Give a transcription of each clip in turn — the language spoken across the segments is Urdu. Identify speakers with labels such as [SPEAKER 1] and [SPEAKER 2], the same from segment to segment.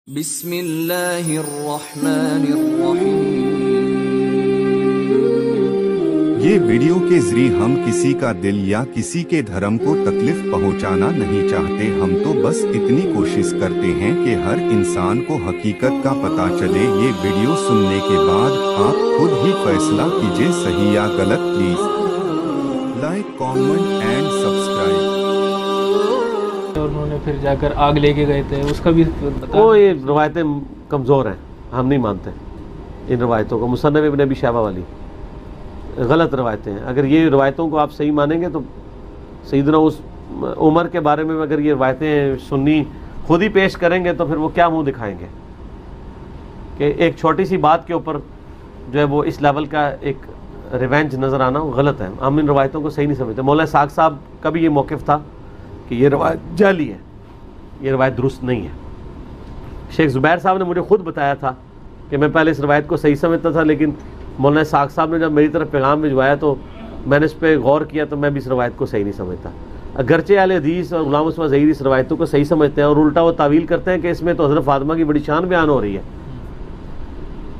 [SPEAKER 1] بسم اللہ الرحمن الرحیم۔
[SPEAKER 2] یہ ویڈیو کے ذریعے ہم کسی کا دل یا کسی کے دھرم کو تکلیف پہنچانا نہیں چاہتے، ہم تو بس اتنی کوشش کرتے ہیں کہ ہر انسان کو حقیقت کا پتہ چلے۔ یہ ویڈیو سننے کے بعد آپ خود ہی فیصلہ کیجئے صحیح یا غلط۔ Please like, comment and subscribe.
[SPEAKER 3] اور انہوں نے پھر جا کر آگ لے کے گئے تھے، اس کا بھی
[SPEAKER 4] وہ یہ روایتیں کمزور ہیں، ہم نہیں مانتے ان روایتوں کو۔ مصنف ابن ابی شیبہ والی غلط روایتیں ہیں۔ اگر یہ روایتوں کو آپ صحیح مانیں گے تو سیدنا اس عمر کے بارے میں اگر یہ روایتیں سنی خود ہی پیش کریں گے تو پھر وہ کیا منہ دکھائیں گے کہ ایک چھوٹی سی بات کے اوپر جو ہے وہ اس لیول کا ایک ریونج نظر آنا وہ غلط ہے۔ ہم ان روایتوں کو صحیح نہیں سمجھتے۔ مولانا اسحاق صاحب کا بھی یہ موقف تھا کہ یہ روایت جعلی ہے، یہ روایت درست نہیں ہے۔ شیخ زبیر صاحب نے مجھے خود بتایا تھا کہ میں پہلے اس روایت کو صحیح سمجھتا تھا، لیکن مولانا اسحاق صاحب نے جب میری طرف پیغام بھجوایا تو میں نے اس پہ غور کیا تو میں بھی اس روایت کو صحیح نہیں سمجھتا۔ اگرچہ اہل حدیث اور غلام عثمان ظہیر اس روایتوں کو صحیح سمجھتے ہیں اور الٹا وہ تعویل کرتے ہیں کہ اس میں تو حضرت فاطمہ کی بڑی شان بیان ہو رہی ہے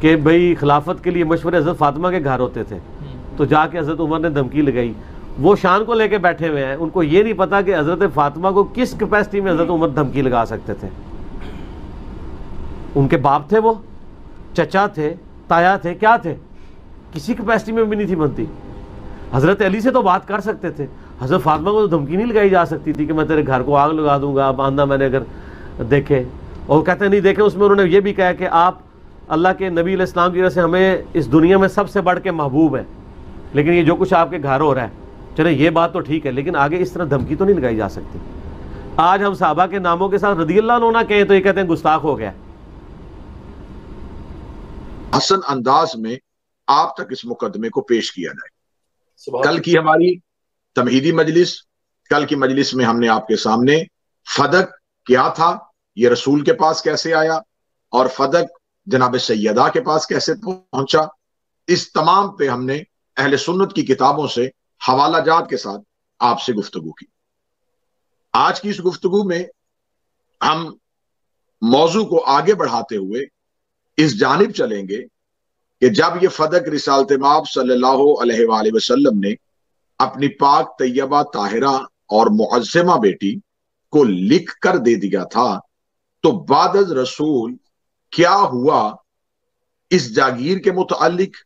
[SPEAKER 4] کہ بھئی خلافت کے لیے مشورے حضرت فاطمہ کے گھر ہوتے تھے، تو جا کے حضرت عمر نے دھمکی لگائی۔ وہ شان کو لے کے بیٹھے ہوئے ہیں، ان کو یہ نہیں پتا کہ حضرت فاطمہ کو کس کیپیسٹی میں حضرت عمر دھمکی لگا سکتے تھے۔ ان کے باپ تھے، وہ چچا تھے، تایا تھے، کیا تھے، کسی کیپیسٹی میں بھی نہیں تھی بنتی۔ حضرت علی سے تو بات کر سکتے تھے، حضرت فاطمہ کو تو دھمکی نہیں لگائی جا سکتی تھی کہ میں تیرے گھر کو آگ لگا دوں گا باندھا میں نے اگر دیکھے۔ اور کہتے نہیں دیکھے، اس میں انہوں نے یہ بھی کہا کہ آپ اللہ کے نبی علیہ السلام کی وجہ سے ہمیں اس دنیا میں سب سے بڑھ کے محبوب ہے، لیکن یہ جو کچھ آپ کے گھر ہو رہا ہے چلے یہ بات تو ٹھیک ہے، لیکن آگے اس طرح دھمکی تو نہیں لگائی جا سکتی۔ آج ہم صحابہ کے ناموں کے ساتھ رضی اللہ عنہ کہیں تو یہ کہتے ہیں گستاخ ہو گیا۔
[SPEAKER 5] حسن انداز میں آپ تک اس مقدمے کو پیش کیا جائے۔ کل کی ہماری تمہیدی مجلس، کل کی مجلس میں ہم نے آپ کے سامنے فدق کیا تھا، یہ رسول کے پاس کیسے آیا، اور فدق جناب سیدہ کے پاس کیسے پہنچا، اس تمام پہ ہم نے اہل سنت کی کتابوں سے حوالہ جات کے ساتھ آپ سے گفتگو کی۔ آج کی اس گفتگو میں ہم موضوع کو آگے بڑھاتے ہوئے اس جانب چلیں گے کہ جب یہ فدق رسالت مآب صلی اللہ علیہ وآلہ وسلم نے اپنی پاک طیبہ طاہرہ اور معظمہ بیٹی کو لکھ کر دے دیا تھا تو بعد از رسول کیا ہوا اس جاگیر کے متعلق،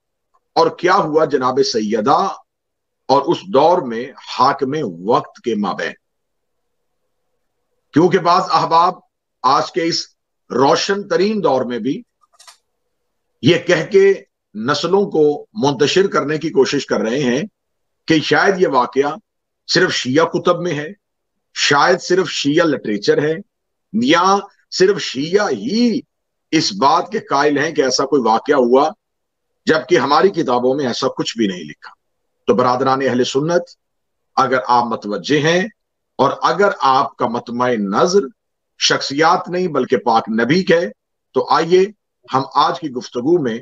[SPEAKER 5] اور کیا ہوا جناب سیدہ اور اس دور میں حاکم وقت کے مابین۔ کیونکہ بعض احباب آج کے اس روشن ترین دور میں بھی یہ کہہ کے نسلوں کو منتشر کرنے کی کوشش کر رہے ہیں کہ شاید یہ واقعہ صرف شیعہ کتب میں ہے، شاید صرف شیعہ لٹریچر ہے، یا صرف شیعہ ہی اس بات کے قائل ہیں کہ ایسا کوئی واقعہ ہوا، جبکہ ہماری کتابوں میں ایسا کچھ بھی نہیں لکھا۔ تو برادران اہل سنت، اگر آپ متوجہ ہیں اور اگر آپ کا مطمع نظر شخصیات نہیں بلکہ پاک نبی ہے، تو آئیے ہم آج کی گفتگو میں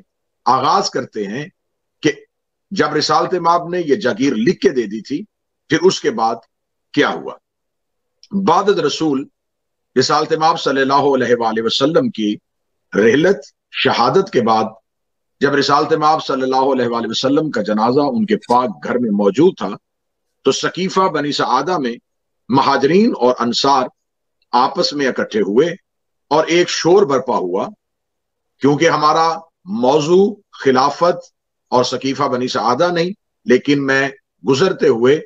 [SPEAKER 5] آغاز کرتے ہیں کہ جب رسالت مآب نے یہ جاگیر لکھ کے دے دی تھی پھر اس کے بعد کیا ہوا۔ بعد از رسول رسالت مآب صلی اللہ علیہ وآلہ وسلم کی رحلت شہادت کے بعد جب رسالت مآب صلی اللہ علیہ وآلہ وسلم کا جنازہ ان کے پاک گھر میں موجود تھا تو سقیفہ بنی سعادہ میں مہاجرین اور انصار آپس میں اکٹھے ہوئے اور ایک شور برپا ہوا، کیونکہ ہمارا موضوع خلافت اور سقیفہ بنی سعادہ نہیں، لیکن میں گزرتے ہوئے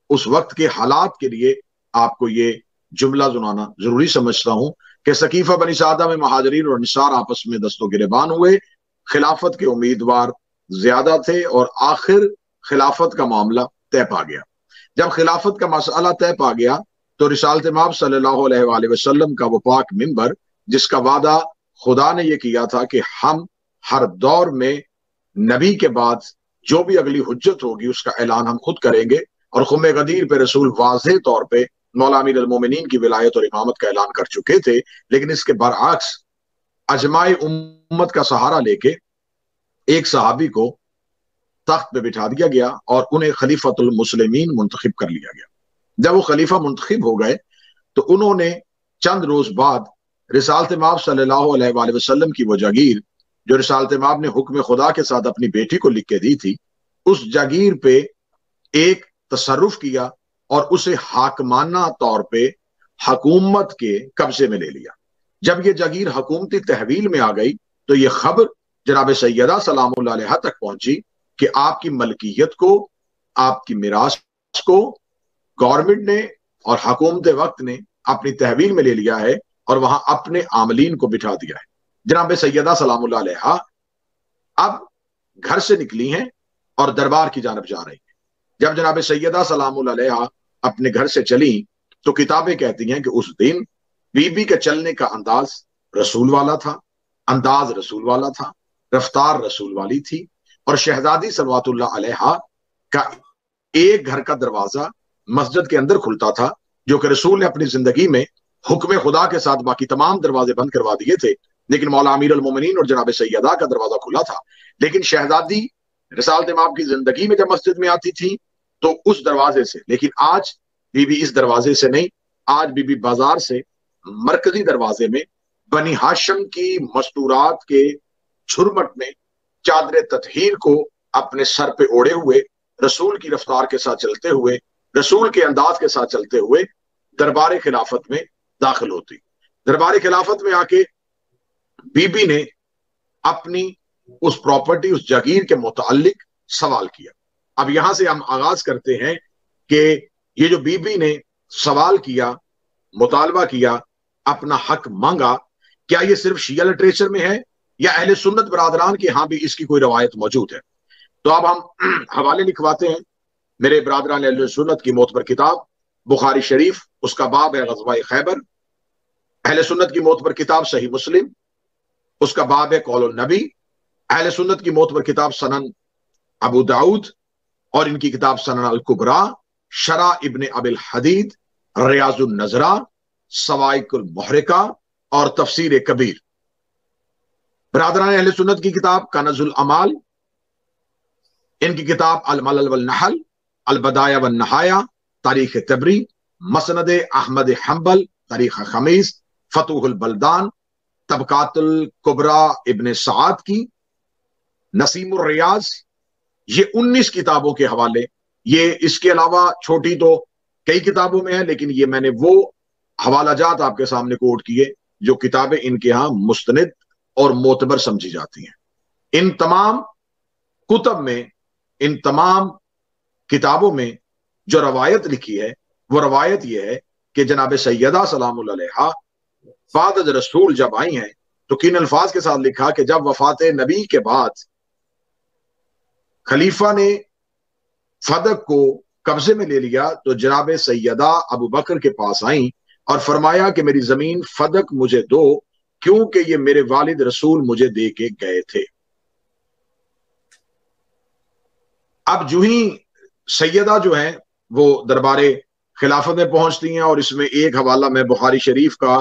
[SPEAKER 5] اس وقت کے حالات کے لیے آپ کو یہ جملہ سنانا ضروری سمجھتا ہوں کہ سقیفہ بنی سعادہ میں مہاجرین اور انصار آپس میں دست و گریبان ہوئے، خلافت کے امیدوار زیادہ تھے اور آخر خلافت کا معاملہ طے پا گیا۔ جب خلافت کا مسئلہ طے پا گیا تو رسالت مآب صلی اللہ علیہ وآلہ وسلم کا وہ پاک منبر جس کا وعدہ خدا نے یہ کیا تھا کہ ہم ہر دور میں نبی کے بعد جو بھی اگلی حجت ہوگی اس کا اعلان ہم خود کریں گے، اور خم غدیر پہ رسول واضح طور پہ مولا امیر المومنین کی ولایت اور امامت کا اعلان کر چکے تھے، لیکن اس کے برعکس اجماع امت کا سہارا لے کے ایک صحابی کو تخت پہ بٹھا دیا گیا اور انہیں خلیفۃ المسلمین منتخب کر لیا گیا۔ جب وہ خلیفہ منتخب ہو گئے تو انہوں نے چند روز بعد رسالت مآب صلی اللہ علیہ وآلہ وسلم کی وہ جاگیر جو رسالت مآب نے حکم خدا کے ساتھ اپنی بیٹی کو لکھ کے دی تھی، اس جاگیر پہ ایک تصرف کیا اور اسے حاکمانہ طور پہ حکومت کے قبضے میں لے لیا۔ جب یہ جاگیر حکومتی تحویل میں آ گئی تو یہ خبر جناب سیدہ سلام اللہ علیہا تک پہنچی کہ آپ کی ملکیت کو، آپ کی میراث کو گورنمنٹ نے اور حکومت وقت نے اپنی تحویل میں لے لیا ہے اور وہاں اپنے عاملین کو بٹھا دیا ہے۔ جناب سیدہ سلام اللہ علیہا اب گھر سے نکلی ہیں اور دربار کی جانب جا رہی ہیں۔ جب جناب سیدہ سلام اللہ علیہا اپنے گھر سے چلی تو کتابیں کہتی ہیں کہ اس دن بی بی کے چلنے کا انداز رسول والا تھا، انداز رسول والا تھا، رفتار رسول والی تھی، اور شہزادی صلوات اللہ علیہا کا ایک گھر کا دروازہ مسجد کے اندر کھلتا تھا، جو کہ رسول نے اپنی زندگی میں حکم خدا کے ساتھ باقی تمام دروازے بند کروا دیے تھے، لیکن مولا امیر المومنین اور جناب سیدہ کا دروازہ کھلا تھا۔ لیکن شہزادی رسالت مآب کی زندگی میں جب مسجد میں آتی تھی تو اس دروازے سے، لیکن آج بی بی اس دروازے سے نہیں، آج بی بی بازار سے مرکزی دروازے میں بنی ہاشم کی مستورات کے جھرمٹ میں چادر تطہیر کو اپنے سر پہ اوڑے ہوئے، رسول کی رفتار کے ساتھ چلتے ہوئے، رسول کے انداز کے ساتھ چلتے ہوئے دربار خلافت میں داخل ہوتی۔ دربار خلافت میں آ کے بی بی نے اپنی اس پراپرٹی، اس جاگیر کے متعلق سوال کیا۔ اب یہاں سے ہم آغاز کرتے ہیں کہ یہ جو بی بی نے سوال کیا، مطالبہ کیا، اپنا حق مانگا، کیا یہ صرف شیعہ لٹریچر میں ہے یا اہل سنت برادران کے ہاں بھی اس کی کوئی روایت موجود ہے؟ تو اب ہم حوالے لکھواتے ہیں۔ میرے برادران اہل سنت کی معتبر کتاب بخاری شریف، اس کا باب ہے غزوہ خیبر۔ اہل سنت کی معتبر کتاب صحیح مسلم، اس کا باب ہے قول النبی۔ اہل سنت کی معتبر کتاب سنن ابو داؤد، اور ان کی کتاب سنن الکبریٰ، شرح ابن ابی الحدید، ریاض النظرہ، سوائق المحرقہ اور تفسیر کبیر۔ برادران اہل سنت کی کتاب کنز الامال، ان کی کتاب الملل والنحل، البدایہ والنہایہ، تاریخ تبری، مسند احمد حنبل، تاریخ خمیس، فتوح البلدان، طبقات الکبریٰ ابن سعد کی، نسیم الریاض، یہ 19 کتابوں کے حوالے۔ یہ اس کے علاوہ چھوٹی تو کئی کتابوں میں ہے، لیکن یہ میں نے وہ حوالہ جات آپ کے سامنے کوٹ کیے جو کتابیں ان کے ہاں مستند اور معتبر سمجھی جاتی ہیں۔ ان تمام کتب میں، ان تمام کتابوں میں جو روایت لکھی ہے وہ روایت یہ ہے کہ جناب سیدہ سلام اللہ علیہا بعد از رسول جب آئی ہیں تو کن الفاظ کے ساتھ لکھا کہ جب وفات نبی کے بعد خلیفہ نے فدق کو قبضے میں لے لیا تو جناب سیدہ ابو بکر کے پاس آئیں اور فرمایا کہ میری زمین فدق مجھے دو، کیونکہ یہ میرے والد رسول مجھے دے کے گئے تھے۔ اب جو ہی سیدہ جو ہیں وہ دربار خلافت میں پہنچتی ہیں، اور اس میں ایک حوالہ میں بخاری شریف کا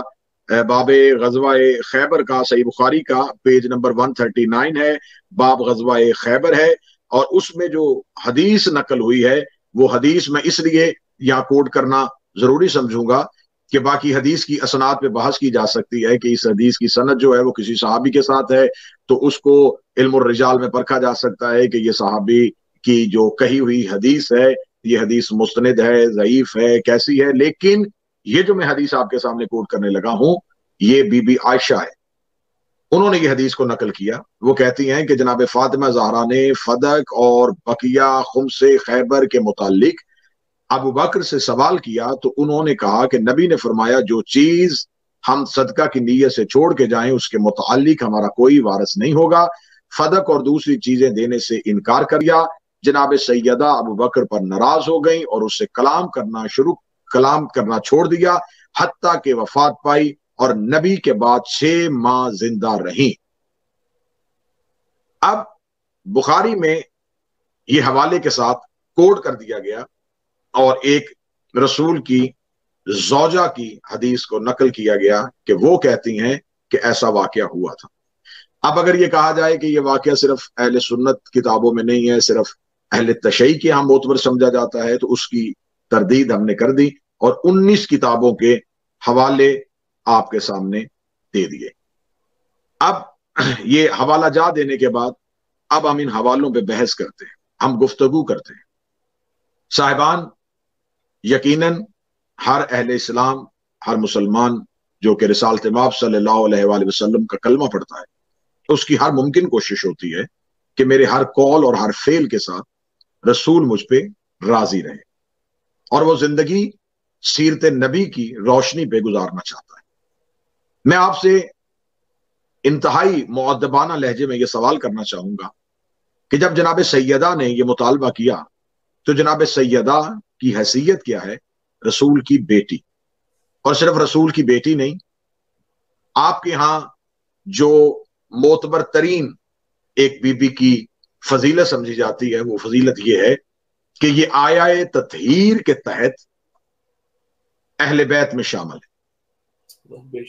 [SPEAKER 5] باب غزوہ خیبر کا، صحیح بخاری کا پیج نمبر 139 ہے، باب غزوہ خیبر ہے، اور اس میں جو حدیث نقل ہوئی ہے وہ حدیث میں اس لیے یہاں کوٹ کرنا ضروری سمجھوں گا کہ باقی حدیث کی اسناد پہ بحث کی جا سکتی ہے کہ اس حدیث کی سند جو ہے وہ کسی صحابی کے ساتھ ہے تو اس کو علم الرجال میں پرکھا جا سکتا ہے کہ یہ صحابی کی جو کہی ہوئی حدیث ہے یہ حدیث مستند ہے، ضعیف ہے، کیسی ہے۔ لیکن یہ جو میں حدیث آپ کے سامنے کوٹ کرنے لگا ہوں یہ بی بی عائشہ ہے، انہوں نے یہ حدیث کو نقل کیا۔ وہ کہتی ہیں کہ جناب فاطمہ زہرا نے فدق اور بقیہ خمس خیبر کے متعلق ابو بکر سے سوال کیا تو انہوں نے کہا کہ نبی نے فرمایا جو چیز ہم صدقہ کی نیت سے چھوڑ کے جائیں اس کے متعلق ہمارا کوئی وارث نہیں ہوگا۔ فدق اور دوسری چیزیں دینے سے انکار کر دیا۔ جناب سیدہ ابو بکر پر ناراض ہو گئیں اور اس سے کلام کرنا چھوڑ دیا حتیٰ کہ وفات پائی، اور نبی کے بعد 6 ماہ زندہ رہیں۔ اب بخاری میں یہ حوالے کے ساتھ کوٹ کر دیا گیا اور ایک رسول کی زوجہ کی حدیث کو نقل کیا گیا کہ وہ کہتی ہیں کہ ایسا واقعہ ہوا تھا۔ اب اگر یہ کہا جائے کہ یہ واقعہ صرف اہل سنت کتابوں میں نہیں ہے، صرف اہل تشیع کے ہاں معتبر سمجھا جاتا ہے، تو اس کی تردید ہم نے کر دی اور 19 کتابوں کے حوالے آپ کے سامنے دے دیے۔ اب یہ حوالہ جات دینے کے بعد اب ہم ان حوالوں پہ بحث کرتے ہیں، ہم گفتگو کرتے ہیں۔ صاحبان، یقیناً ہر اہل اسلام، ہر مسلمان جو کہ رسالت مآب صلی اللہ علیہ وآلہ وسلم کا کلمہ پڑھتا ہے، اس کی ہر ممکن کوشش ہوتی ہے کہ میرے ہر قول اور ہر فعل کے ساتھ رسول مجھ پہ راضی رہے، اور وہ زندگی سیرت نبی کی روشنی پہ گزارنا چاہتا ہے۔ میں آپ سے انتہائی مؤدبانہ لہجے میں یہ سوال کرنا چاہوں گا کہ جب جناب سیدہ نے یہ مطالبہ کیا تو جناب سیدہ کی حیثیت کیا ہے؟ رسول کی بیٹی، اور صرف رسول کی بیٹی نہیں، آپ کے ہاں جو معتبر ترین ایک بی بی کی فضیلت سمجھی جاتی ہے، وہ فضیلت یہ ہے کہ یہ آیہ تطہیر کے تحت اہل بیت میں شامل ہے۔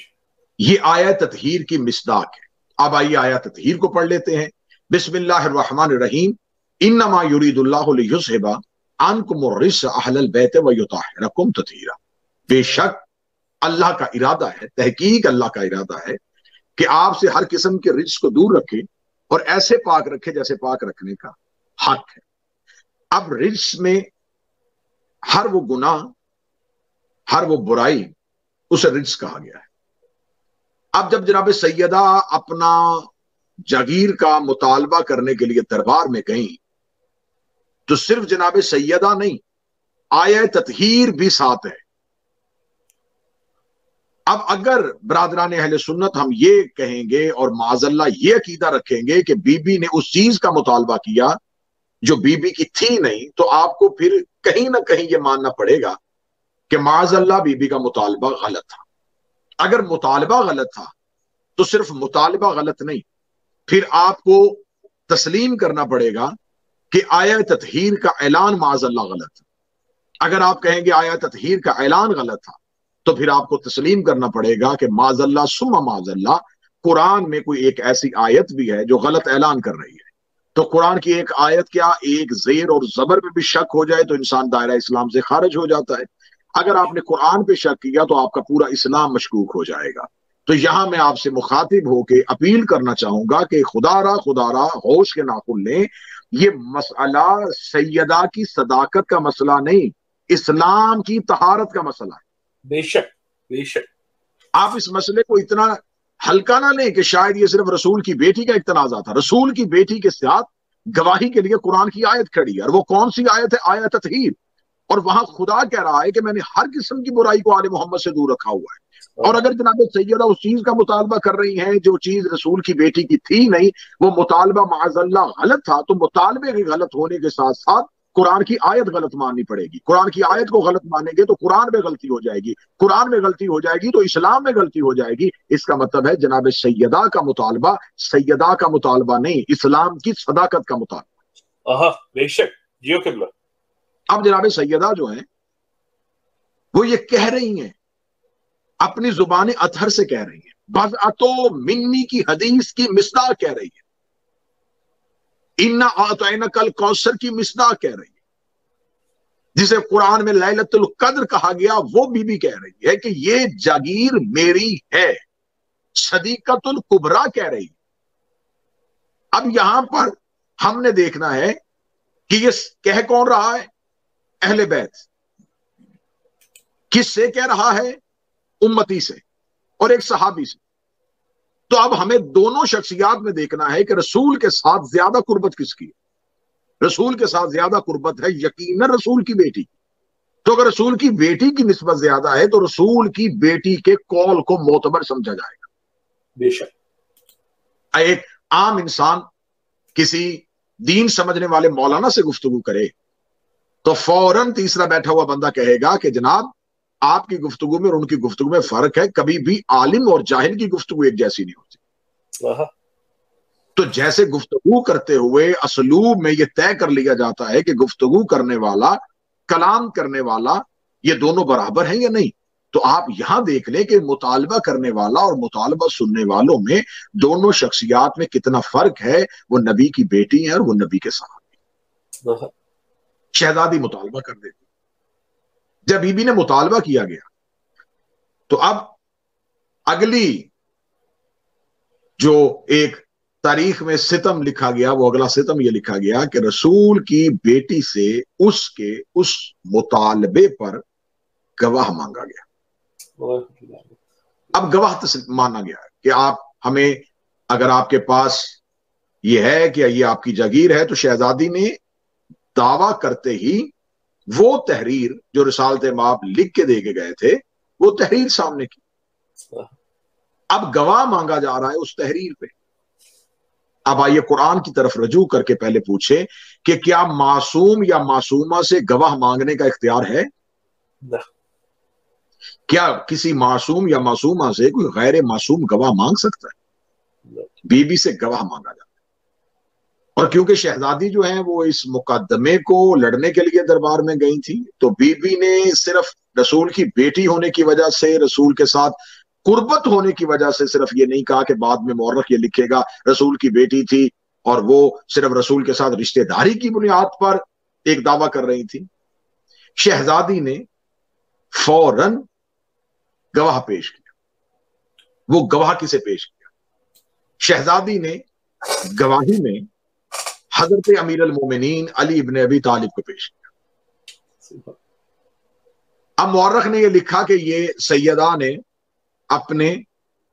[SPEAKER 5] یہ آیہ تطہیر کی مصداق ہے۔ اب آئیے آیہ تطہیر کو پڑھ لیتے ہیں۔ بسم اللہ الرحمن الرحیم، انما یرید اللہ لیذھب عنکم الرجس اہل البیت ویطہرکم تطہیرا۔ بے شک اللہ کا ارادہ ہے، تحقیق اللہ کا ارادہ ہے کہ آپ سے ہر قسم کے رجس کو دور رکھے اور ایسے پاک رکھے جیسے پاک رکھنے کا حق ہے۔ اب رجس میں ہر وہ گناہ، ہر وہ برائی، اسے رجس کہا گیا ہے۔ اب جب جناب سیدہ اپنا جاگیر کا مطالبہ کرنے کے لیے دربار میں گئیں تو صرف جناب سیدہ نہیں، آیہ تطہیر بھی ساتھ ہے۔ اب اگر برادران اہل سنت ہم یہ کہیں گے اور معاذ اللہ یہ عقیدہ رکھیں گے کہ بی بی نے اس چیز کا مطالبہ کیا جو بی بی کی تھی نہیں، تو آپ کو پھر کہیں نہ کہیں یہ ماننا پڑے گا کہ معاذ اللہ بی بی کا مطالبہ غلط تھا۔ اگر مطالبہ غلط تھا تو صرف مطالبہ غلط نہیں، پھر آپ کو تسلیم کرنا پڑے گا کہ آیہ تطہیر کا اعلان معاذ اللہ غلط تھا۔ اگر آپ کہیں گے آیہ تطہیر کا اعلان غلط تھا تو پھر آپ کو تسلیم کرنا پڑے گا کہ معاذ اللہ ثم معاذ اللہ قرآن میں کوئی ایک ایسی آیت بھی ہے جو غلط اعلان کر رہی ہے۔ تو قرآن کی ایک آیت کیا ایک زیر اور زبر پہ بھی شک ہو جائے تو انسان دائرہ اسلام سے خارج ہو جاتا ہے۔ اگر آپ نے قرآن پہ شک کیا تو آپ کا پورا اسلام مشکوک ہو جائے گا۔ تو یہاں میں آپ سے مخاطب ہو کے اپیل کرنا چاہوں گا کہ خدا را ہوش کے ناخن لیں، یہ مسئلہ سیدہ کی صداقت کا مسئلہ نہیں، اسلام کی طہارت کا مسئلہ ہے۔
[SPEAKER 6] بے شک بے شک۔
[SPEAKER 5] آپ اس مسئلے کو اتنا ہلکا نہ لیں کہ شاید یہ صرف رسول کی بیٹی کا ایک تنازع تھا۔ رسول کی بیٹی کے ساتھ گواہی کے لیے قرآن کی آیت کھڑی ہے، اور وہ کون سی آیت ہے؟ آیہ تطہیر۔ اور وہاں خدا کہہ رہا ہے کہ میں نے ہر قسم کی برائی کو آل محمد سے دور رکھا ہوا ہے۔ اور اگر جناب سیدہ اس چیز کا مطالبہ کر رہی ہیں جو چیز رسول کی بیٹی کی تھی نہیں، وہ مطالبہ معاذ اللہ غلط تھا، تو مطالبے کے غلط ہونے کے ساتھ ساتھ قرآن کی آیت غلط ماننی پڑے گی۔ قرآن کی آیت کو غلط مانیں گے تو قرآن میں غلطی ہو جائے گی، قرآن میں غلطی ہو جائے گی تو اسلام میں غلطی ہو جائے گی۔ اس کا مطلب ہے جناب سیدہ کا مطالبہ سیدہ کا مطالبہ نہیں، اسلام کی صداقت کا مطالبہ۔
[SPEAKER 6] بے شک جیو قبلہ۔
[SPEAKER 5] اب جناب سیدہ جو ہیں وہ یہ کہہ رہی ہیں، اپنی زبان اطہر سے کہہ رہی ہیں، بضعۃ منی کی حدیث کی مصداق کہہ رہی ہے، انا اعطینک الکوثر کی مصداق کہہ رہی ہے، جسے قرآن میں لیلۃ القدر کہا گیا وہ بی کہہ رہی ہے کہ یہ جاگیر میری ہے، صدیقۃ الکبریٰ کہہ رہی ہے۔ اب یہاں پر ہم نے دیکھنا ہے کہ یہ کہہ کون رہا ہے؟ اہل بیت۔ کس سے کہہ رہا ہے؟ امتی سے اور ایک صحابی سے۔ تو اب ہمیں دونوں شخصیات میں دیکھنا ہے کہ رسول کے ساتھ زیادہ قربت کس کی ہے؟ رسول کے ساتھ زیادہ قربت ہے یقیناً رسول کی بیٹی کی۔ تو اگر رسول کی بیٹی کی نسبت زیادہ ہے تو رسول کی بیٹی کے قول کو معتبر سمجھا جائے گا۔
[SPEAKER 6] بے شک۔
[SPEAKER 5] ایک عام انسان کسی دین سمجھنے والے مولانا سے گفتگو کرے تو فوراً تیسرا بیٹھا ہوا بندہ کہے گا کہ جناب آپ کی گفتگو میں اور ان کی گفتگو میں فرق ہے، کبھی بھی عالم اور جاہل کی گفتگو ایک جیسی نہیں ہوتی۔ تو جیسے گفتگو کرتے ہوئے اسلوب میں یہ طے کر لیا جاتا ہے کہ گفتگو کرنے والا، کلام کرنے والا، یہ دونوں برابر ہیں یا نہیں، تو آپ یہاں دیکھ لیں کہ مطالبہ کرنے والا اور مطالبہ سننے والوں میں دونوں شخصیات میں کتنا فرق ہے۔ وہ نبی کی بیٹی ہیں اور وہ نبی کے صحابی۔ شہزادی مطالبہ کر دیتی، جب بی بی نے مطالبہ کیا گیا تو اب اگلی جو ایک تاریخ میں ستم لکھا گیا، وہ اگلا ستم یہ لکھا گیا کہ رسول کی بیٹی سے اس مطالبے پر گواہ مانگا گیا۔ اب گواہ مانا گیا کہ آپ ہمیں، اگر آپ کے پاس یہ ہے کہ یہ آپ کی جاگیر ہے، تو شہزادی نے دعویٰ کرتے ہی وہ تحریر جو رسالت مآب لکھ کے دے کے گئے تھے، وہ تحریر سامنے کی۔ اب گواہ مانگا جا رہا ہے اس تحریر پہ۔ اب آئیے قرآن کی طرف رجوع کر کے پہلے پوچھے کہ کیا معصوم یا معصومہ سے گواہ مانگنے کا اختیار ہے؟ کیا کسی معصوم یا معصومہ سے کوئی غیر معصوم گواہ مانگ سکتا ہے؟ بی بی سے گواہ مانگا جاتا ہے۔ اور کیونکہ شہزادی جو ہیں وہ اس مقدمے کو لڑنے کے لیے دربار میں گئی تھی، تو بی بی نے صرف رسول کی بیٹی ہونے کی وجہ سے، رسول کے ساتھ قربت ہونے کی وجہ سے صرف یہ نہیں کہا کہ بعد میں مورخ یہ لکھے گا رسول کی بیٹی تھی اور وہ صرف رسول کے ساتھ رشتہ داری کی بنیاد پر ایک دعویٰ کر رہی تھی۔ شہزادی نے فوراً گواہ پیش کیا۔ وہ گواہ کسے پیش کیا؟ شہزادی نے گواہی میں حضرت امیر المومنین علی ابن ابی طالب کو پیش کیا۔ اب مورخ نے یہ لکھا کہ یہ سیدہ نے اپنے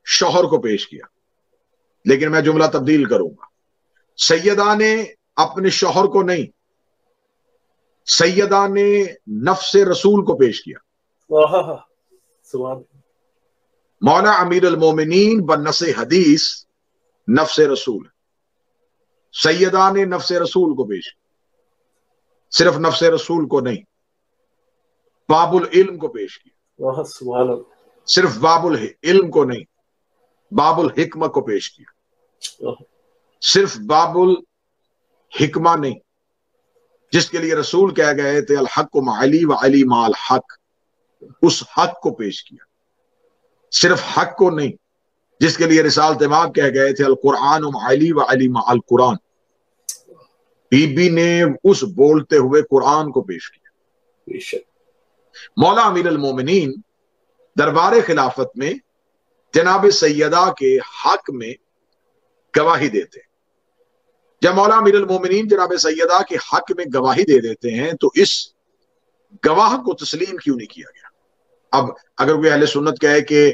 [SPEAKER 5] شوہر کو پیش کیا، لیکن میں جملہ تبدیل کروں گا۔ سیدہ نے اپنے شوہر کو نہیں، سیدہ نے نفس رسول کو پیش کیا۔ مولا امیر المومنین بنص حدیث نفس رسول، سیدہ نے نفس رسول کو پیش کیا، صرف نفس رسول کو نہیں، باب العلم کو پیش کیا، صرف باب العلم کو نہیں، باب الحکمہ کو پیش کیا، صرف باب الحکمہ نہیں، جس کے لیے رسول کہہ گئے تھے الحق مع علی و علی مع الحق، اس حق کو پیش کیا، صرف حق کو نہیں، جس کے لیے رسالت مآب کہہ گئے تھے القرآن مع علی و علی مع القرآن۔ بی بی نے اس بولتے ہوئے قرآن کو پیش کیا۔ مولا امیر المومنین دربار خلافت میں جناب سیدہ کے حق میں گواہی دیتے ہیں۔ جب مولا امیر المومنین جناب سیدہ کے حق میں گواہی دے دیتے ہیں تو اس گواہ کو تسلیم کیوں نہیں کیا گیا؟ اب اگر کوئی اہل سنت کہے کہ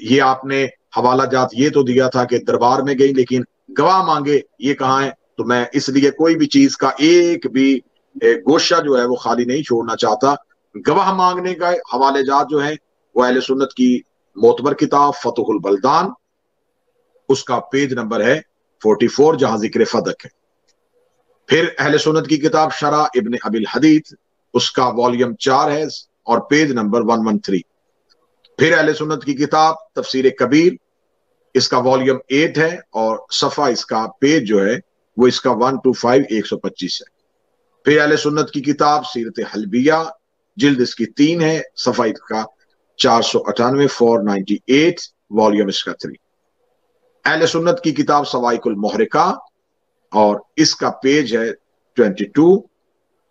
[SPEAKER 5] یہ آپ نے حوالہ جات یہ تو دیا تھا کہ دربار میں گئی لیکن گواہ مانگے، یہ کہاں ہے؟ تو میں اس لیے کوئی بھی چیز کا ایک بھی گوشہ جو ہے وہ خالی نہیں چھوڑنا چاہتا۔ گواہ مانگنے کا حوالے جات جو ہیں وہ اہل سنت کی معتبر کتاب فتح البلدان، اس کا پیج نمبر ہے 44 جہاں ذکر فدق ہے۔ پھر اہل سنت کی کتاب شرح ابن ابی الحدید، اس کا والیوم 4 ہے اور پیج نمبر 113۔ پھر اہل سنت کی کتاب تفسیر کبیر، اس کا والیوم 8 ہے اور صفحہ اس کا پیج جو ہے وہ اس کا 125 ہے۔ پھر اہل سنت کی کتاب سیرت حلبیہ، جلد اس کی 3 ہے، صفحہ اس کا 498 498، والیوم اس کا 3۔ اہل سنت کی کتاب سوائق المحرقہ اور اس کا پیج ہے 22۔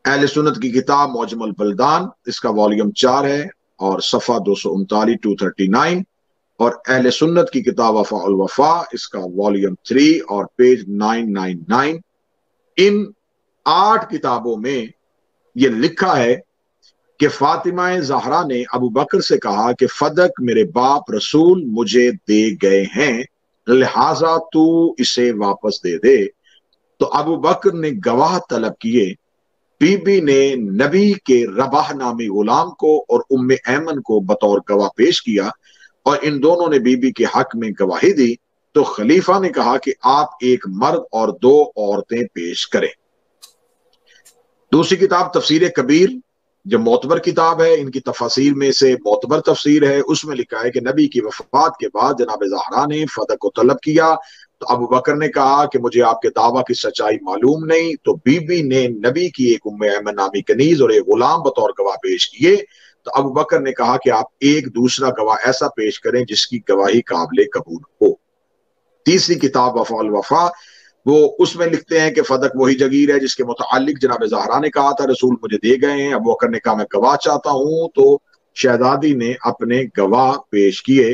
[SPEAKER 5] اہل سنت کی کتاب معجم البلدان، اس کا والیوم 4 ہے اور صفحہ 239 239، اور اہل سنت کی کتاب وفاء الوفا، اس کا والیوم 3 اور پیج 999۔ ان 8 کتابوں میں یہ لکھا ہے کہ فاطمہ زہرا نے ابو بکر سے کہا کہ فدق میرے باپ رسول مجھے دے گئے ہیں، لہٰذا تو اسے واپس دے دے۔ تو ابو بکر نے گواہ طلب کیے، بی بی نے نبی کے رباح نامی غلام کو اور ام ایمن کو بطور گواہ پیش کیا اور ان دونوں نے بی بی کے حق میں گواہی دی۔ تو خلیفہ نے کہا کہ آپ ایک مرد اور 2 عورتیں پیش کریں۔ دوسری کتاب تفسیر کبیر جو معتبر کتاب ہے، ان کی تفاسیر میں سے معتبر تفسیر ہے، اس میں لکھا ہے کہ نبی کی وفات کے بعد جناب زہرا نے فدق کو طلب کیا تو ابو بکر نے کہا کہ مجھے آپ کے دعویٰ کی سچائی معلوم نہیں، تو بی بی نے نبی کی ایک ام ایمن نامی کنیز اور ایک غلام بطور گواہ پیش کیے۔ تو ابو بکر نے کہا کہ آپ ایک دوسرا گواہ ایسا پیش کریں جس کی گواہی قابل قبول ہو۔ تیسری کتاب وفاء الوفا، وہ اس میں لکھتے ہیں کہ فدق وہی جگیر ہے جس کے متعلق جناب زہرا نے کہا تھا رسول مجھے دے گئے ہیں۔ ابو بکر نے کہا میں گواہ چاہتا ہوں، تو شہزادی نے اپنے گواہ پیش کیے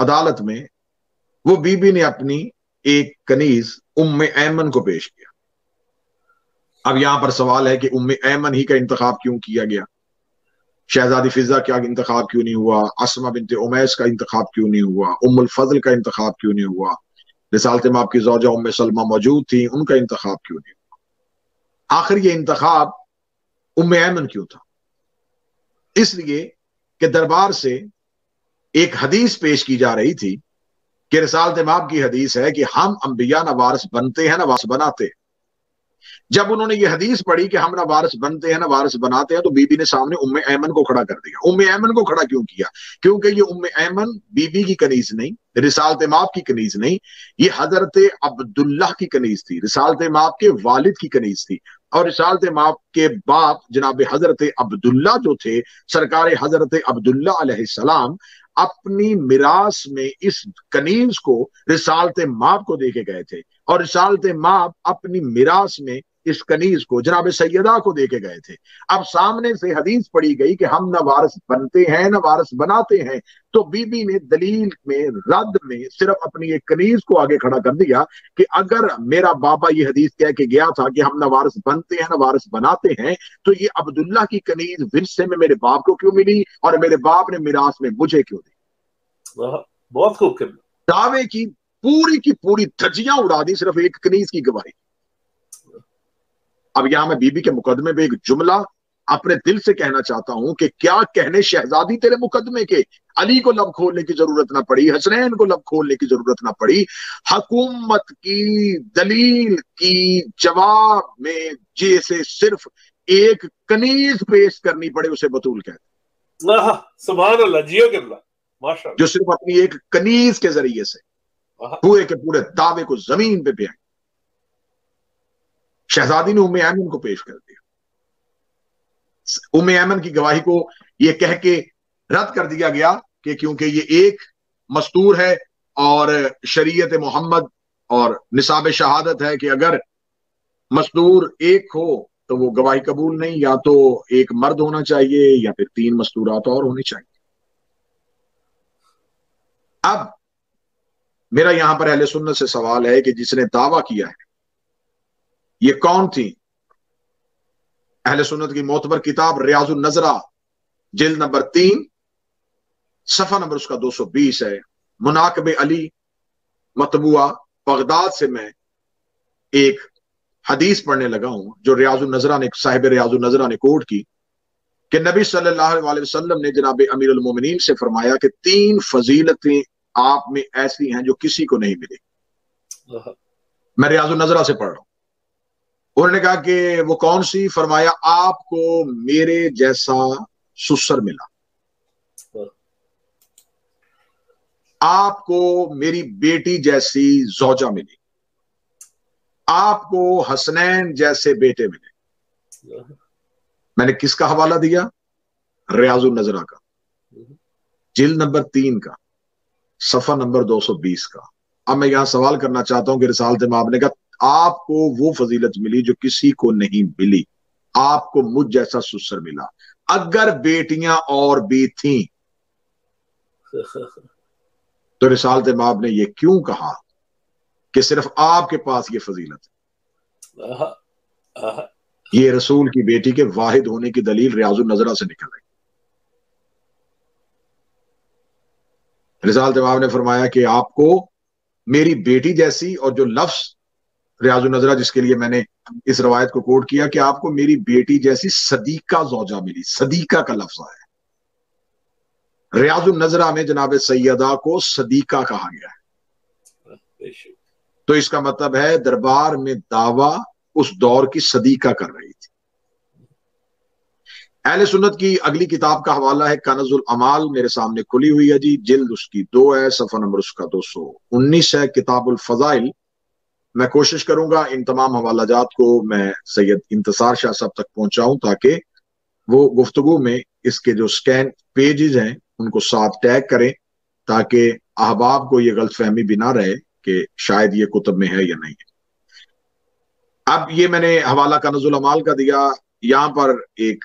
[SPEAKER 5] عدالت میں وہ بیوی نے اپنی ایک کنیز ام ایمن کو پیش کیا. اب یہاں پر سوال ہے کہ ام ایمن ہی کا انتخاب کیوں کیا گیا؟ شہزادی فضہ کا انتخاب کیوں نہیں ہوا؟ اسما بنت امیس کا انتخاب کیوں نہیں ہوا؟ ام الفضل کا انتخاب کیوں نہیں ہوا؟ رسالت مآب کی زوجہ ام سلمہ موجود تھی، ان کا انتخاب کیوں نہیں ہوا؟ آخر یہ انتخاب ام ایمن کیوں تھا؟ اس لیے کہ دربار سے ایک حدیث پیش کی جا رہی تھی کہ رسالت مآب کی حدیث ہے کہ ہم انبیاء نہ وارث بنتے ہیں نہ وارث بناتے ہیں. جب انہوں نے یہ حدیث پڑھی کہ ہم نہ وارث بنتے ہیں نہ وارث بناتے ہیں تو بی بی نے سامنے ام ایمن کو کھڑا کر دیا. ام ایمن کو کھڑا کیوں کیا؟ کیونکہ یہ ام ایمن بی بی کی کنیز نہیں، رسالت مآب کی کنیز نہیں، یہ حضرت عبداللہ کی کنیز تھی، رسالت مآب کے والد کی کنیز تھی. اور رسالت مآب کے باپ جناب حضرت عبداللہ جو تھے، سرکار حضرت عبداللہ علیہ السلام اپنی میراث میں اس کنیز کو رسالت مآب کو دے کے گئے تھے، اور رسالت مآب اپنی میراث میں اس کنیز کو جناب سیدہ کو دے کے گئے تھے. اب سامنے سے حدیث پڑھی گئی کہ ہم نہ وارث بنتے ہیں نہ وارث بناتے ہیں، تو بی بی نے دلیل میں رد میں صرف اپنی ایک کنیز کو آگے کھڑا کر دیا کہ اگر میرا بابا یہ حدیث کہہ کے گیا تھا کہ ہم نہ وارث بنتے ہیں نہ وارث بناتے ہیں، تو یہ عبداللہ کی کنیز ورثے میں میرے باپ کو کیوں ملی اور میرے باپ نے میراث میں مجھے کیوں دی؟
[SPEAKER 6] بہت خوب کر
[SPEAKER 5] دعوے کی پوری دھجیاں اڑا دی صرف ایک کنیز کی گواہی. اب یہاں میں بی بی کے مقدمے پہ ایک جملہ اپنے دل سے کہنا چاہتا ہوں کہ کیا کہنے شہزادی تیرے مقدمے کے. علی کو لب کھولنے کی ضرورت نہ پڑی، حسنین کو لب کھولنے کی ضرورت نہ پڑی. حکومت کی دلیل کی جواب میں جیسے صرف ایک کنیز پیش کرنی پڑے اسے بطول کہتے ہیں.
[SPEAKER 6] سبحان اللہ، جیو کہ اللہ، ماشاءاللہ،
[SPEAKER 5] جو صرف اپنی ایک کنیز کے ذریعے سے پورے کے پورے دعوے کو زمین پہ پھینک. شہزادی نے ام ایمن کو پیش کر دیا. ام ایمن کی گواہی کو یہ کہہ کے رد کر دیا گیا کہ کیونکہ یہ ایک مستور ہے اور شریعت محمد اور نصاب شہادت ہے کہ اگر مستور ایک ہو تو وہ گواہی قبول نہیں، یا تو ایک مرد ہونا چاہیے یا پھر 3 مستورات اور ہونی چاہیے. اب میرا یہاں پر اہل سنت سے سوال ہے کہ جس نے دعویٰ کیا ہے یہ کون تھی؟ اہل سنت کی معتبر کتاب ریاض النظرہ جلد نمبر 3 صفحہ نمبر اس کا 220 ہے. مناقب علی مطبوعہ بغداد سے میں ایک حدیث پڑھنے لگا ہوں جو ریاض النظرہ نے، صاحب ریاض النظرہ نے کوٹ کی کہ نبی صلی اللہ علیہ وسلم نے جناب امیر المومنین سے فرمایا کہ 3 فضیلتیں آپ میں ایسی ہیں جو کسی کو نہیں ملی. میں ریاض النظرہ سے پڑھ رہا ہوں. انہوں نے کہا کہ وہ کون سی؟ فرمایا آپ کو میرے جیسا سسر ملا، آپ کو میری بیٹی جیسی زوجہ ملی، آپ کو حسنین جیسے بیٹے ملے. میں نے کس کا حوالہ دیا؟ ریاض النظرہ کا، جلد نمبر 3 کا، صفحہ نمبر 220 کا. اب میں یہاں سوال کرنا چاہتا ہوں کہ رسالت مآب نے کہا آپ کو وہ فضیلت ملی جو کسی کو نہیں ملی، آپ کو مجھ جیسا سسر ملا. اگر بیٹیاں اور بھی تھیں تو رسالت مآب نے یہ کیوں کہا کہ صرف آپ کے پاس یہ فضیلت ہے؟ یہ رسول کی بیٹی کے واحد ہونے کی دلیل ریاض النظرہ سے نکل رہی. رسالت مآب نے فرمایا کہ آپ کو میری بیٹی جیسی، اور جو لفظ ریاض النظرہ جس کے لیے میں نے اس روایت کو کوٹ کیا کہ آپ کو میری بیٹی جیسی صدیقہ زوجہ ملی. صدیقہ کا لفظ ہے ریاض النظرہ میں، جناب سیدہ کو صدیقہ کہا گیا ہے. تو اس کا مطلب ہے دربار میں دعویٰ اس دور کی صدیقہ کر رہی تھی. اہل سنت کی اگلی کتاب کا حوالہ ہے کنز الامال، میرے سامنے کھلی ہوئی ہے جی، جلد اس کی 2 ہے، صفحہ نمبر اس کا 219 ہے، کتاب الفضائل. میں کوشش کروں گا ان تمام حوالہ جات کو میں سید انتصار شاہ صاحب تک پہنچاؤں تاکہ وہ گفتگو میں اس کے جو سکین پیجز ہیں ان کو ساتھ ٹیگ کریں تاکہ احباب کو یہ غلط فہمی بھی نہ رہے کہ شاید یہ کتب میں ہے یا نہیں ہے. اب یہ میں نے حوالہ کنز الامال کا دیا. یہاں پر ایک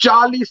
[SPEAKER 5] 40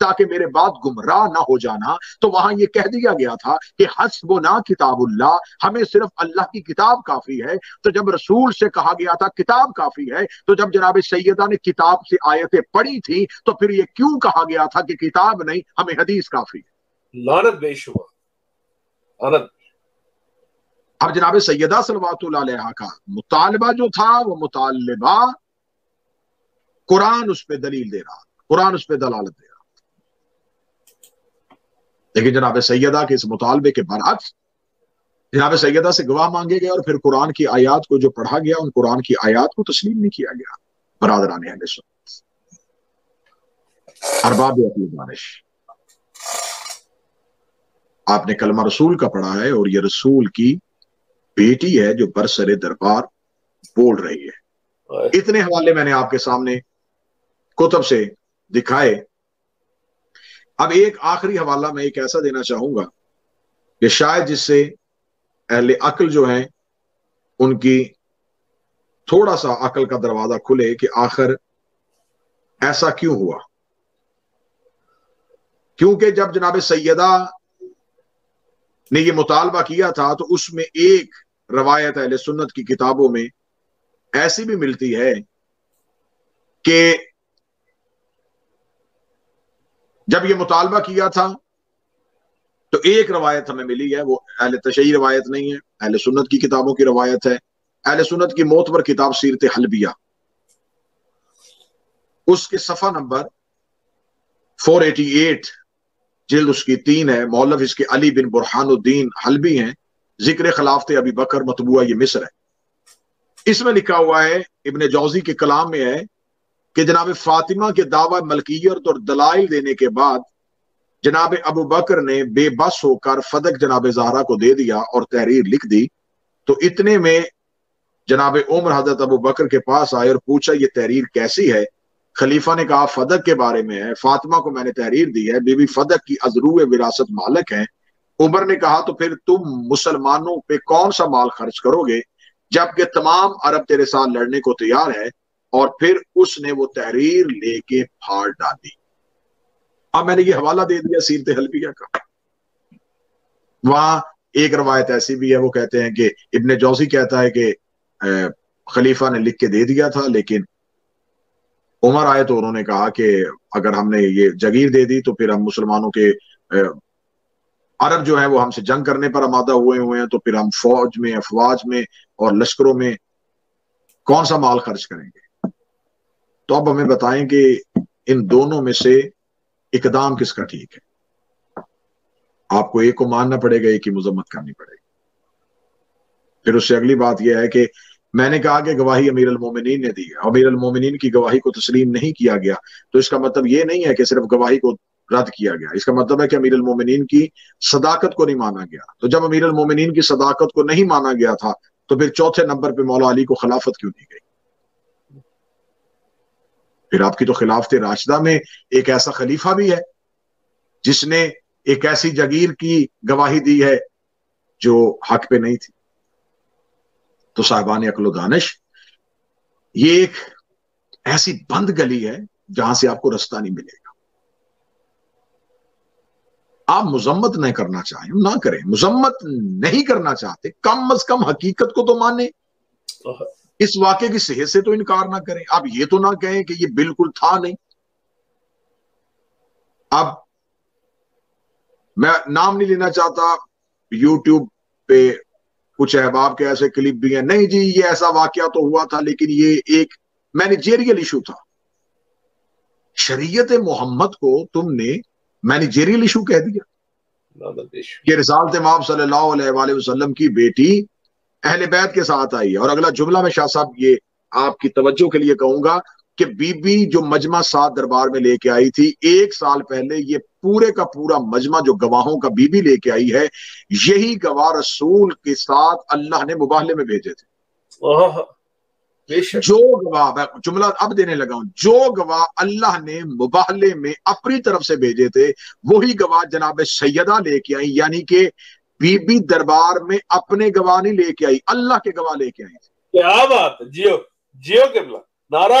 [SPEAKER 5] تاکہ میرے بعد گمراہ نہ ہو جانا. تو وہاں یہ کہہ دیا گیا تھا کہ حسبنا کتاب اللہ، ہمیں صرف اللہ کی کتاب کافی ہے. تو جب رسول سے کہا گیا تھا کتاب کافی ہے، تو جب جناب سیدہ نے کتاب سے آیتیں پڑھی تھی تو پھر یہ کیوں کہا گیا تھا کہ کتاب نہیں، ہمیں حدیث کافی ہے؟
[SPEAKER 6] لعنت بے شبہ، لعنت.
[SPEAKER 5] اب جناب سیدہ صلوات اللہ علیہا کا مطالبہ جو تھا وہ مطالبہ قرآن اس پہ دلیل دے رہا، قرآن اس پہ دلالت دے رہا. لیکن جناب سیدہ کے اس مطالبے کے برعکس جناب سیدہ سے گواہ مانگے گئے اور پھر قرآن کی آیات کو جو پڑھا گیا ان قرآن کی آیات کو تسلیم نہیں کیا گیا. برادران اہل سنت، ارباب عقل و دانش، آپ نے کلمہ رسول کا پڑھا ہے اور یہ رسول کی بیٹی ہے جو برسر دربار بول رہی ہے. اتنے حوالے میں نے آپ کے سامنے کتب سے دکھائے. اب ایک آخری حوالہ میں ایک ایسا دینا چاہوں گا کہ شاید جس سے اہل عقل جو ہیں ان کی تھوڑا سا عقل کا دروازہ کھلے کہ آخر ایسا کیوں ہوا. کیونکہ جب جناب سیدہ نے یہ مطالبہ کیا تھا تو اس میں ایک روایت اہل سنت کی کتابوں میں ایسی بھی ملتی ہے کہ جب یہ مطالبہ کیا تھا تو ایک روایت ہمیں ملی ہے، وہ اہل تشیع روایت نہیں ہے، اہل سنت کی کتابوں کی روایت ہے. اہل سنت کی معتبر کتاب سیرت حلبیہ، اس کے صفحہ نمبر 488 جلد اس کی 3 ہے. مؤلف اس کے علی بن برہان الدین حلبی ہیں. ذکر خلافت ابی بکر مطبوعہ یہ مصر ہے. اس میں لکھا ہوا ہے، ابن جوزی کے کلام میں ہے کہ جناب فاطمہ کے دعوی ملکیت اور دلائل دینے کے بعد جناب ابو بکر نے بے بس ہو کر فدق جناب زہرا کو دے دیا اور تحریر لکھ دی. تو اتنے میں جناب عمر حضرت ابو بکر کے پاس آئے اور پوچھا یہ تحریر کیسی ہے؟ خلیفہ نے کہا فدق کے بارے میں ہے، فاطمہ کو میں نے تحریر دی ہے، بی بی فدق کی ازروع وراثت مالک ہیں. عمر نے کہا تو پھر تم مسلمانوں پہ کون سا مال خرچ کرو گے جبکہ تمام عرب تیرے ساتھ لڑنے کو تیار ہے؟ اور پھر اس نے وہ تحریر لے کے پھاڑ ڈالی. اب میں نے یہ حوالہ دے دیا سیرت حلبیہ کا. وہاں ایک روایت ایسی بھی ہے، وہ کہتے ہیں کہ ابن جوزی کہتا ہے کہ خلیفہ نے لکھ کے دے دیا تھا، لیکن عمر آئے تو انہوں نے کہا کہ اگر ہم نے یہ جگیر دے دی تو پھر ہم مسلمانوں کے عرب جو ہیں وہ ہم سے جنگ کرنے پر آمادہ ہوئے ہیں، تو پھر ہم فوج میں افواج میں اور لشکروں میں کون سا مال خرچ کریں گے. تو اب ہمیں بتائیں کہ ان دونوں میں سے اقدام کس کا ٹھیک ہے؟ آپ کو ایک کو ماننا پڑے گا، ایک کی مذمت کرنی پڑے گی. پھر اس سے اگلی بات یہ ہے کہ میں نے کہا کہ گواہی امیر المومنین نے دی ہے، امیر المومنین کی گواہی کو تسلیم نہیں کیا گیا، تو اس کا مطلب یہ نہیں ہے کہ صرف گواہی کو رد کیا گیا. اس کا مطلب ہے کہ امیر المومنین کی صداقت کو نہیں مانا گیا. تو جب امیر المومنین کی صداقت کو نہیں مانا گیا تھا تو پھر چوتھے نمبر پہ مولا علی کو خلافت کیوں دی گئی؟ پھر آپ کی تو خلافت راشدہ میں ایک ایسا خلیفہ بھی ہے جس نے ایک ایسی جگیر کی گواہی دی ہے جو حق پہ نہیں تھی. تو صاحبان عقل و دانش، یہ ایک ایسی بند گلی ہے جہاں سے آپ کو رستہ نہیں ملے گا. آپ مذمت نہیں کرنا چاہیں نہ کریں، مذمت نہیں کرنا چاہتے کم از کم حقیقت کو تو مانیں، اس واقعے کی صحت سے تو انکار نہ کریں. آپ یہ تو نہ کہیں کہ یہ بالکل تھا نہیں. اب میں نام نہیں لینا چاہتا، یوٹیوب پہ کچھ احباب کے ایسے کلپ بھی ہیں، نہیں جی یہ ایسا واقعہ تو ہوا تھا لیکن یہ ایک مینیجیریل ایشو تھا. شریعت محمد کو تم نے مینیجیریل ایشو کہہ دیا کہ رسالت مآب صلی اللہ علیہ وآلہ وسلم کی بیٹی اہل بیت کے ساتھ آئی ہے. اور اگلا جملہ میں شاہ صاحب یہ آپ کی توجہ کے لیے کہوں گا کہ بی بی جو مجمع سات دربار میں لے کے آئی تھی، 1 سال پہلے یہ پورے کا پورا مجمع جو گواہوں کا بی بی لے کے آئی ہے، یہی گواہ رسول کے ساتھ اللہ نے مباہلے میں بھیجے تھے. جو گواہ، جملہ اب دینے لگا ہوں، جو گواہ اللہ نے مباہلے میں اپنی طرف سے بھیجے تھے وہی گواہ جناب سیدہ لے کے آئی. یعنی کہ بی بی دربار میں اپنے گواہ نہیں لے کے آئی، اللہ کے گواہ لے کے آئی.
[SPEAKER 6] کیا بات ہے، جیو جیو قبلہ، نعرہ